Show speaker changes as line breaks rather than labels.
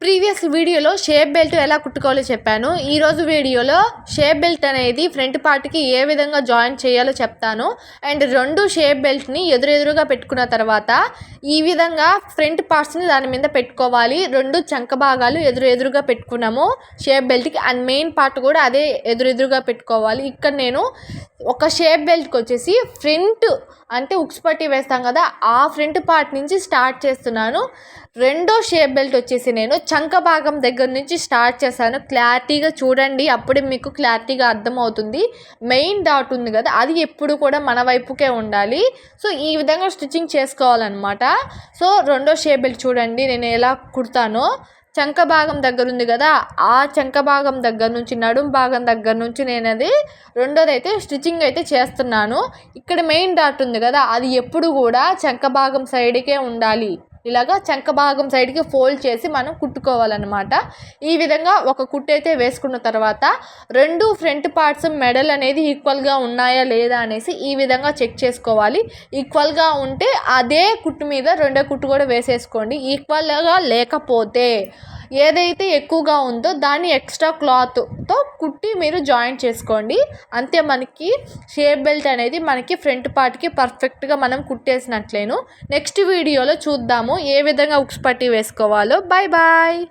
Previous వీడియోలో shape belt ఎలా కుట్టుకోవాలో చెప్పాను. ఈరోజు వీడియోలో షేప్ బెల్ట్ అనేది ఫ్రంట్ పార్ట్కి ఏ విధంగా జాయిన్ చేయాలో చెప్తాను. అండ్ రెండు షేప్ బెల్ట్ని ఎదురెదురుగా పెట్టుకున్న తర్వాత ఈ విధంగా ఫ్రంట్ పార్ట్స్ని దాని మీద పెట్టుకోవాలి. రెండు చంక భాగాలు ఎదురెదురుగా పెట్టుకున్నాము షేప్ బెల్ట్కి. అండ్ మెయిన్ పార్ట్ కూడా అదే ఎదురెదురుగా పెట్టుకోవాలి. ఇక్కడ నేను ఒక షేప్ బెల్ట్కి వచ్చేసి ఫ్రంట్ అంటే ఉక్స్ పట్టి వేస్తాం కదా, ఆ ఫ్రంట్ పార్ట్ నుంచి స్టార్ట్ చేస్తున్నాను. రెండో షేప్ బెల్ట్ వచ్చేసి నేను చంక భాగం దగ్గర నుంచి స్టార్ట్ చేశాను. క్లారిటీగా చూడండి, అప్పుడే మీకు క్లారిటీగా అర్థమవుతుంది. మెయిన్ డాట్ ఉంది కదా, అది ఎప్పుడు కూడా మన వైపుకే ఉండాలి. సో ఈ విధంగా స్టిచ్చింగ్ చేసుకోవాలన్నమాట. సో రెండో షేప్ బెల్ట్ చూడండి నేను ఎలా కుడతానో. చంక భాగం దగ్గర ఉంది కదా, ఆ చంక భాగం దగ్గర నుంచి నడుం భాగం దగ్గర నుంచి నేను అది రెండోది అయితే స్టిచ్చింగ్ అయితే చేస్తున్నాను. ఇక్కడ మెయిన్ డాట్ ఉంది కదా, అది ఎప్పుడు కూడా చంక భాగం సైడ్కే ఉండాలి. ఇలాగా చంక భాగం సైడ్కి ఫోల్డ్ చేసి మనం కుట్టుకోవాలన్నమాట. ఈ విధంగా ఒక కుట్టు అయితే వేసుకున్న తర్వాత రెండు ఫ్రంట్ పార్ట్స్ మెడల్ అనేది ఈక్వల్గా ఉన్నాయా లేదా అనేసి ఈ విధంగా చెక్ చేసుకోవాలి. ఈక్వల్గా ఉంటే అదే కుట్టు మీద రెండో కుట్టు కూడా వేసేసుకోండి. ఈక్వల్గా లేకపోతే ఏదైతే ఎక్కువగా ఉందో దాన్ని ఎక్స్ట్రా క్లాత్తో కుట్టి మీరు జాయింట్ చేసుకోండి. అంతే, మనకి షేప్ బెల్ట్ అనేది మనకి ఫ్రంట్ పార్ట్కి పర్ఫెక్ట్గా మనం కుట్టేసినట్లేను. నెక్స్ట్ వీడియోలో చూద్దాము ఏ విధంగా ఉక్స్ పట్టి వేసుకోవాలో. Bye bye.